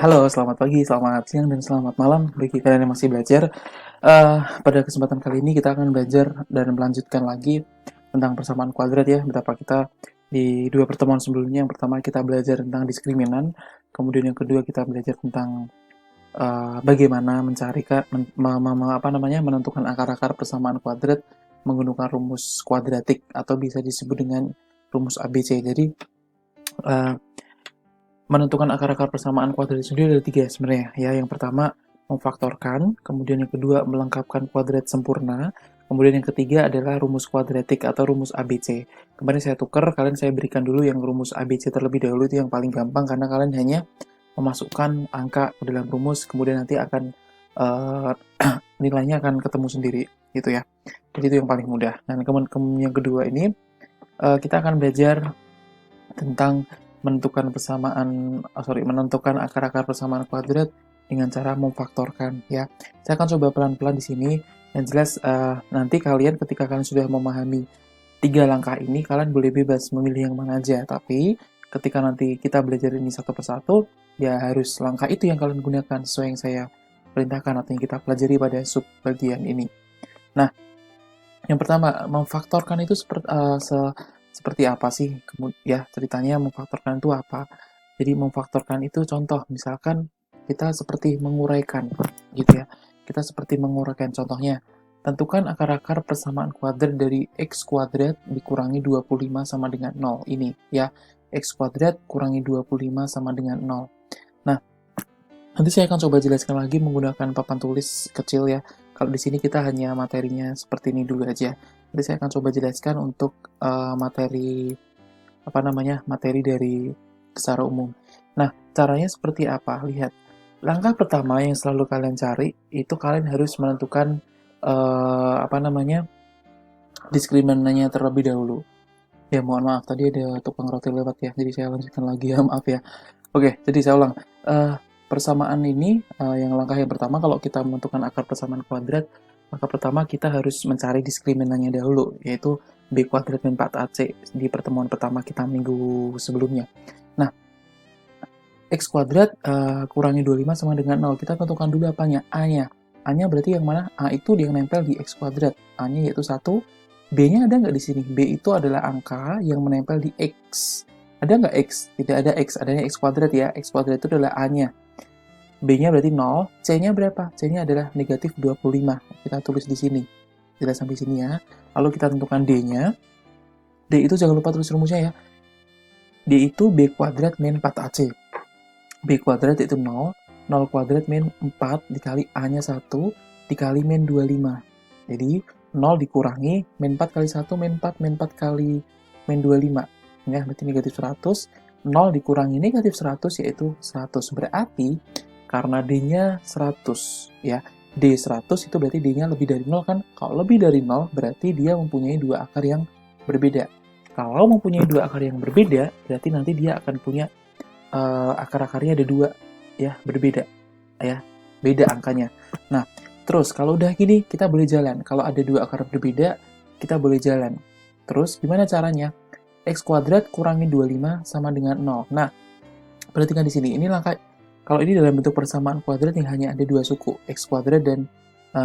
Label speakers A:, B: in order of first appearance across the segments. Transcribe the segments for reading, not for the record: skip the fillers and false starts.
A: Halo, selamat pagi, selamat siang, dan selamat malam bagi kalian yang masih belajar. Pada kesempatan kali ini kita akan belajar dan melanjutkan lagi tentang persamaan kuadrat ya. Betapa kita di dua pertemuan sebelumnya, yang pertama kita belajar tentang diskriminan, kemudian yang kedua kita belajar tentang bagaimana mencari menentukan akar-akar persamaan kuadrat menggunakan rumus kuadratik atau bisa disebut dengan rumus ABC. Jadi eh, menentukan akar-akar persamaan kuadrat sendiri ada tiga sebenarnya ya. Yang pertama memfaktorkan, kemudian yang kedua melengkapkan kuadrat sempurna, kemudian yang ketiga adalah rumus kuadratik atau rumus ABC. Kemarin saya tukar, kalian saya berikan dulu yang rumus ABC terlebih dahulu, itu yang paling gampang karena kalian hanya memasukkan angka ke dalam rumus, kemudian nanti akan uh, nilainya akan ketemu sendiri gitu ya. Jadi itu yang paling mudah. Dan kemudian yang kedua ini kita akan belajar tentang menentukan akar-akar persamaan kuadrat dengan cara memfaktorkan ya. Saya akan coba pelan-pelan di sini. Yang jelas nanti kalian ketika kalian sudah memahami tiga langkah ini, kalian boleh bebas memilih yang mana aja. Tapi ketika nanti kita belajar ini satu persatu, ya harus langkah itu yang kalian gunakan sesuai yang saya perintahkan atau yang kita pelajari pada sub bagian ini. Nah, yang pertama, memfaktorkan itu seperti apa sih? Ya, ceritanya memfaktorkan itu apa? Jadi memfaktorkan itu contoh, misalkan kita seperti menguraikan, gitu ya. Kita seperti menguraikan, contohnya, tentukan akar-akar persamaan kuadrat dari x kuadrat dikurangi 25 sama dengan 0. Ini, ya, x kuadrat kurangi 25 sama dengan 0. Nah, nanti saya akan coba jelaskan lagi menggunakan papan tulis kecil ya. Kalau di sini kita hanya materinya seperti ini dulu aja. Nanti saya akan coba jelaskan untuk materi dari secara umum. Nah, caranya seperti apa? Lihat. Langkah pertama yang selalu kalian cari itu kalian harus menentukan diskriminannya terlebih dahulu. Ya, mohon maaf tadi ada tukang roti lewat ya. Jadi saya lanjutkan lagi ya, maaf ya. Oke, jadi saya ulang. Persamaan ini, yang langkah yang pertama kalau kita menentukan akar persamaan kuadrat, maka pertama kita harus mencari diskriminannya dahulu, yaitu b kuadrat min 4ac di pertemuan pertama kita minggu sebelumnya. Nah, x kuadrat kurangi 25 sama dengan 0. Kita tentukan dulu apanya? A-nya. A-nya berarti yang mana? A itu yang nempel di x kuadrat. A-nya yaitu 1. B-nya ada nggak di sini? B itu adalah angka yang menempel di x. Ada nggak x? Tidak ada x, adanya x kuadrat ya. X kuadrat itu adalah A-nya. B-nya berarti 0, C-nya berapa? C-nya adalah negatif 25. Kita tulis di sini. Jelas sampai sini ya. Lalu kita tentukan D-nya. D itu jangan lupa tulis rumusnya ya. D itu B kuadrat min 4AC. B kuadrat itu 0, 0 kuadrat min 4 dikali A-nya 1 dikali min 25. Jadi 0 dikurangi min 4 kali 1 min 4 kali min 25. Ya, berarti negatif 100. 0 dikurangi negatif 100 yaitu 100. Berarti karena D-nya 100 ya. D 100 itu berarti D-nya lebih dari 0 kan? Kalau lebih dari 0 berarti dia mempunyai dua akar yang berbeda. Kalau mempunyai dua akar yang berbeda, berarti nanti dia akan punya akar-akarnya ada dua ya, berbeda ya. Beda angkanya. Nah, terus kalau udah gini kita boleh jalan. Kalau ada dua akar berbeda, kita boleh jalan. Terus gimana caranya? X kuadrat kurangi 25 sama dengan 0. Nah, perhatikan di sini. Ini langkah. Kalau ini dalam bentuk persamaan kuadrat yang hanya ada dua suku, x kuadrat dan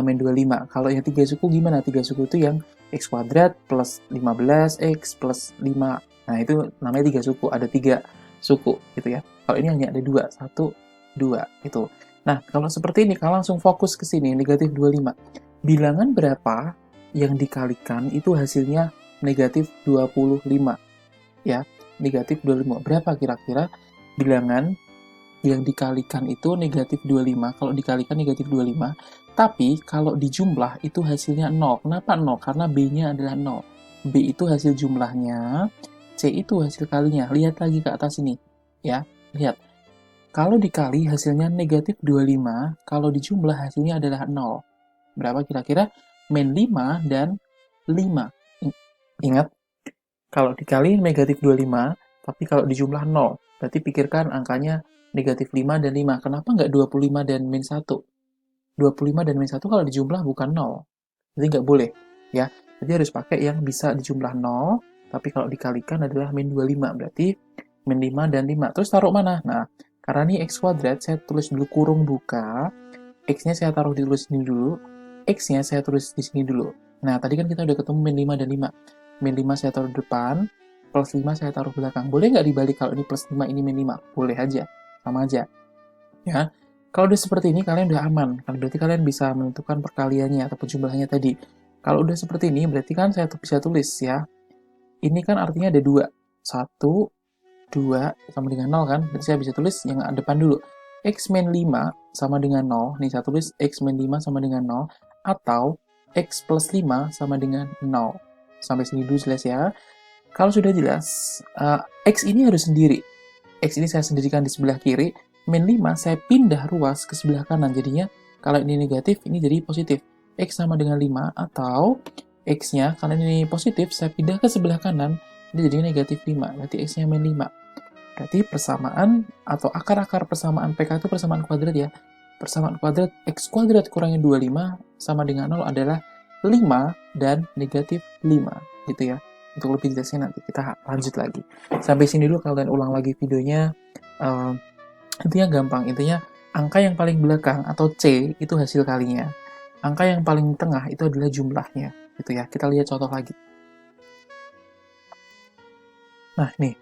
A: min 25. Kalau yang tiga suku gimana? Tiga suku itu yang x kuadrat plus 15x plus 5. Nah, itu namanya tiga suku. Ada tiga suku gitu ya. Kalau ini hanya ada dua, 1, 2 gitu. Nah, kalau seperti ini, kalian langsung fokus ke sini, negatif 25. Bilangan berapa yang dikalikan itu hasilnya negatif 25. Ya, negatif 25. Berapa kira-kira bilangan yang dikalikan itu negatif 25, kalau dikalikan negatif 25, tapi kalau dijumlah itu hasilnya 0. Kenapa 0? Karena B-nya adalah 0. B itu hasil jumlahnya, C itu hasil kalinya. Lihat lagi ke atas ini, ya. Lihat. Kalau dikali hasilnya negatif 25, kalau dijumlah hasilnya adalah 0. Berapa kira-kira? Min 5 dan 5. Ingat, kalau dikali negatif 25, tapi kalau dijumlah 0. Berarti pikirkan angkanya negatif 5 dan 5. Kenapa nggak 25 dan min 1? 25 dan min 1 kalau dijumlah bukan 0. Jadi nggak boleh. Ya. Jadi harus pakai yang bisa dijumlah 0, tapi kalau dikalikan adalah min 25. Berarti min 5 dan 5. Terus taruh mana? Nah, Karena ini X kuadrat, saya tulis dulu kurung buka, X-nya saya taruh di sini dulu, X-nya saya tulis di sini dulu. Nah, tadi kan kita udah ketemu min 5 dan 5. Min 5 saya taruh depan, plus 5 saya taruh belakang. Boleh nggak dibalik kalau ini plus 5, ini min 5? Boleh aja, sama aja. Ya, kalau udah seperti ini, kalian udah aman. Kan berarti kalian bisa menentukan perkaliannya ataupun jumlahnya tadi. Kalau udah seperti ini, berarti kan saya bisa tulis ya. Ini kan artinya ada 2. 1, 2 sama dengan 0 kan? Berarti saya bisa tulis yang depan dulu. X min 5 sama dengan 0. Nih saya tulis X min 5 sama dengan 0. Atau X plus 5 sama dengan 0. Sampai sini dulu jelas ya. Kalau sudah jelas, X ini harus sendiri. X ini saya sendirikan di sebelah kiri. Min 5 saya pindah ruas ke sebelah kanan. Jadinya kalau ini negatif, ini jadi positif. X sama dengan 5 atau X-nya, karena ini positif, saya pindah ke sebelah kanan. Ini jadi negatif 5. Berarti X-nya min 5. Berarti persamaan atau akar-akar persamaan PK itu persamaan kuadrat ya. Persamaan kuadrat X kuadrat kurangi 25 sama dengan 0 adalah 5 dan negatif 5. Gitu ya. Untuk lebih jelasnya nanti kita lanjut lagi. Sampai sini dulu, kalian ulang lagi videonya. Intinya gampang. Intinya angka yang paling belakang atau C itu hasil kalinya. Angka yang paling tengah itu adalah jumlahnya. Gitu ya. Kita lihat contoh lagi. Nah, nih.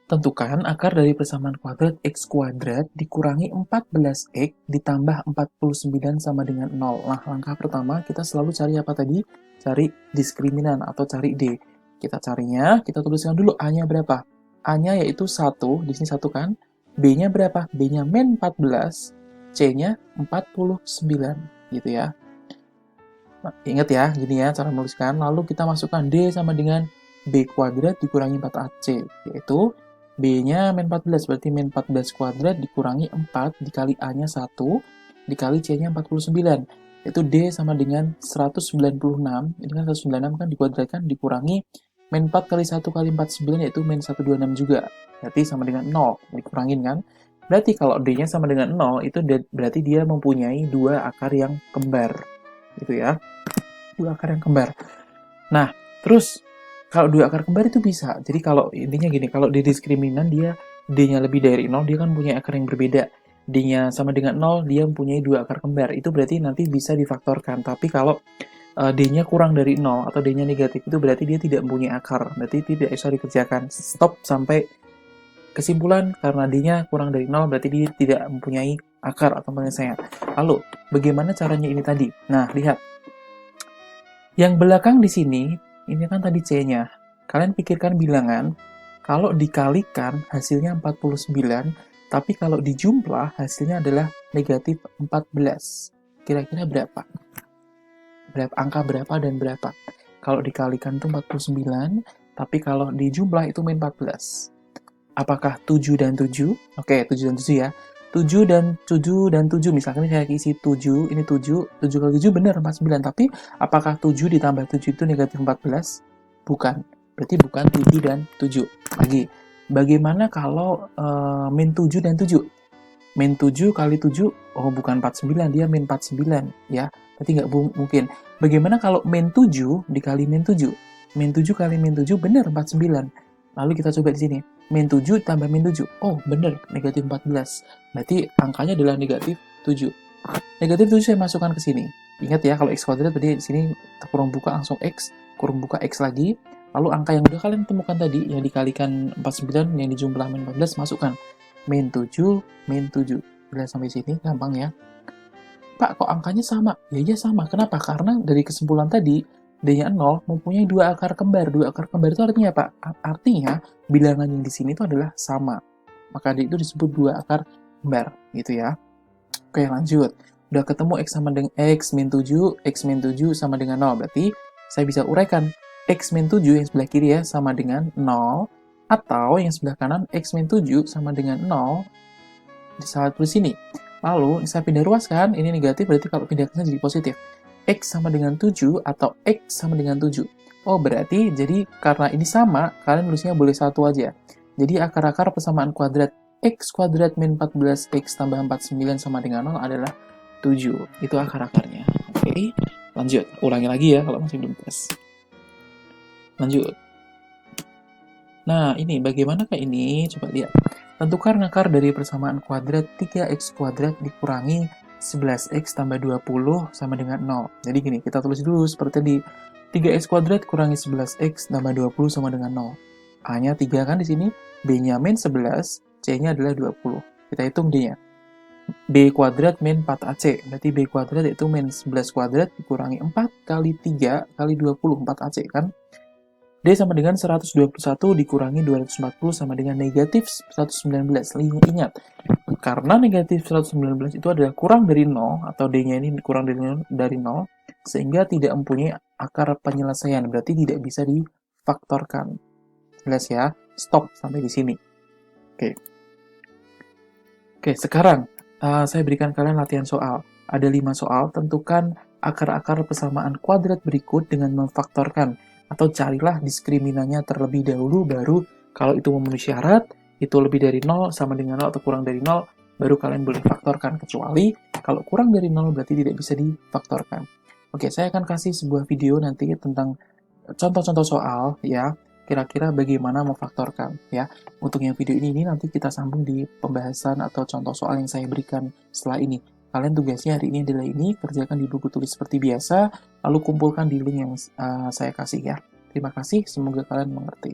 A: Tentukan akar dari persamaan kuadrat X kuadrat dikurangi 14X ditambah 49 sama dengan 0. Nah, langkah pertama kita selalu cari apa tadi? Cari diskriminan atau cari D. Kita carinya, kita tuliskan dulu A-nya berapa. A-nya yaitu 1, di sini 1 kan. B-nya berapa? B-nya min 14, C-nya 49, gitu ya. Nah, ingat ya, gini ya cara menuliskan. Lalu kita masukkan D sama dengan B kuadrat dikurangi 4AC, yaitu B-nya min 14, berarti min 14 kuadrat dikurangi 4 dikali A-nya 1, dikali C-nya 49. Yaitu D sama dengan 196, ini kan 196 kan dikuadratkan, dikurangi min 4 kali 1 kali 49, yaitu min 126 juga. Berarti sama dengan 0, dikurangin kan. Berarti kalau D-nya sama dengan 0, itu berarti dia mempunyai dua akar yang kembar. Gitu ya. Dua akar yang kembar. Nah, terus kalau dua akar kembar itu bisa. Jadi kalau intinya gini, kalau di diskriminan dia D-nya lebih dari 0, dia kan punya akar yang berbeda. D-nya sama dengan 0, dia mempunyai dua akar kembar. Itu berarti nanti bisa difaktorkan. Tapi kalau D-nya kurang dari 0 atau D-nya negatif, itu berarti dia tidak mempunyai akar. Berarti tidak bisa dikerjakan. Stop sampai kesimpulan, karena D-nya kurang dari 0, berarti dia tidak mempunyai akar atau penyelesaian. Lalu, bagaimana caranya ini tadi? Nah, lihat. Yang belakang di sini, ini kan tadi C-nya. Kalian pikirkan bilangan, kalau dikalikan hasilnya 49, tapi kalau dijumlah hasilnya adalah negatif 14. Kira-kira berapa? Angka berapa dan berapa? Kalau dikalikan itu 49, tapi kalau dijumlah itu min 14. Apakah 7 dan 7? Oke, 7 dan 7 ya. 7 dan 7 dan 7, misalkan ini saya isi 7, ini 7 kali 7 benar 49, tapi apakah 7 ditambah 7 itu negatif 14? Bukan, berarti bukan 7 dan 7. Lagi, bagaimana kalau min 7 dan 7? Min 7 kali 7, oh bukan 49, dia min 49, ya, berarti nggak mungkin. Bagaimana kalau min 7 dikali min 7? Min 7 kali min 7 benar 49. Lalu kita coba di sini. Min 7 tambah min 7. Oh, benar, negatif 14. Berarti angkanya adalah negatif 7. Negatif 7 saya masukkan ke sini. Ingat ya, kalau X kuadrat, berarti di sini kurung buka langsung X, kurung buka X lagi. Lalu angka yang udah kalian temukan tadi, yang dikalikan 49, yang dijumlah min 14, masukkan. Min 7, min 7. Udah sampai sini, gampang ya. Pak, kok angkanya sama? Ya, iya sama. Kenapa? Karena dari kesimpulan tadi, D-nya 0 mempunyai dua akar kembar. Dua akar kembar itu artinya apa? Artinya bilangan yang di sini itu adalah sama. Maka itu disebut dua akar kembar, gitu ya. Oke, lanjut. Udah ketemu X sama dengan X min 7, X min 7 sama dengan 0. Berarti saya bisa uraikan X min 7 yang sebelah kiri ya sama dengan 0, atau yang sebelah kanan X min 7 sama dengan 0. Saya tulis sini. Lalu saya pindah ruas kan, ini negatif, berarti kalau pindah ke sini jadi positif. X sama dengan 7 atau X sama dengan 7. Oh, berarti jadi karena ini sama, kalian nulisnya boleh satu aja. Jadi akar-akar persamaan kuadrat X kuadrat min 14X tambah 49 sama dengan 0 adalah 7. Itu akar-akarnya. Oke, lanjut. Ulangi lagi ya kalau masih belum pas. Lanjut. Nah, ini bagaimanakah ini? Coba lihat. Tentukan akar dari persamaan kuadrat 3x kuadrat dikurangi 11x tambah 20 sama dengan 0. Jadi gini, kita tulis dulu seperti tadi. 3x kuadrat kurangi 11x tambah 20 sama dengan 0. A-nya 3 kan di sini, B-nya min 11, C-nya adalah 20. Kita hitung D-nya. B kuadrat min 4AC. Berarti B kuadrat itu min 11 kuadrat dikurangi 4 kali 3 kali 20, 4AC kan? D sama dengan 121 dikurangi 240 sama dengan negatif 119. Ingat, karena negatif 119 itu adalah kurang dari 0, atau D-nya ini kurang dari 0, sehingga tidak mempunyai akar penyelesaian, berarti tidak bisa difaktorkan. Jelas ya? Stop sampai di sini. Oke. Oke, sekarang saya berikan kalian latihan soal. Ada 5 soal, tentukan akar-akar persamaan kuadrat berikut dengan memfaktorkan. Atau carilah diskriminannya terlebih dahulu, baru kalau itu memenuhi syarat, itu lebih dari 0, sama dengan 0, atau kurang dari 0, baru kalian boleh faktorkan. Kecuali kalau kurang dari 0 berarti tidak bisa difaktorkan. Oke, saya akan kasih sebuah video nanti tentang contoh-contoh soal, ya. Kira-kira bagaimana memfaktorkan, ya. Untuk yang video ini nanti kita sambung di pembahasan atau contoh soal yang saya berikan setelah ini. Kalian tugasnya hari ini adalah ini, kerjakan di buku tulis seperti biasa, lalu kumpulkan di link yang saya kasih ya. Terima kasih, semoga kalian mengerti.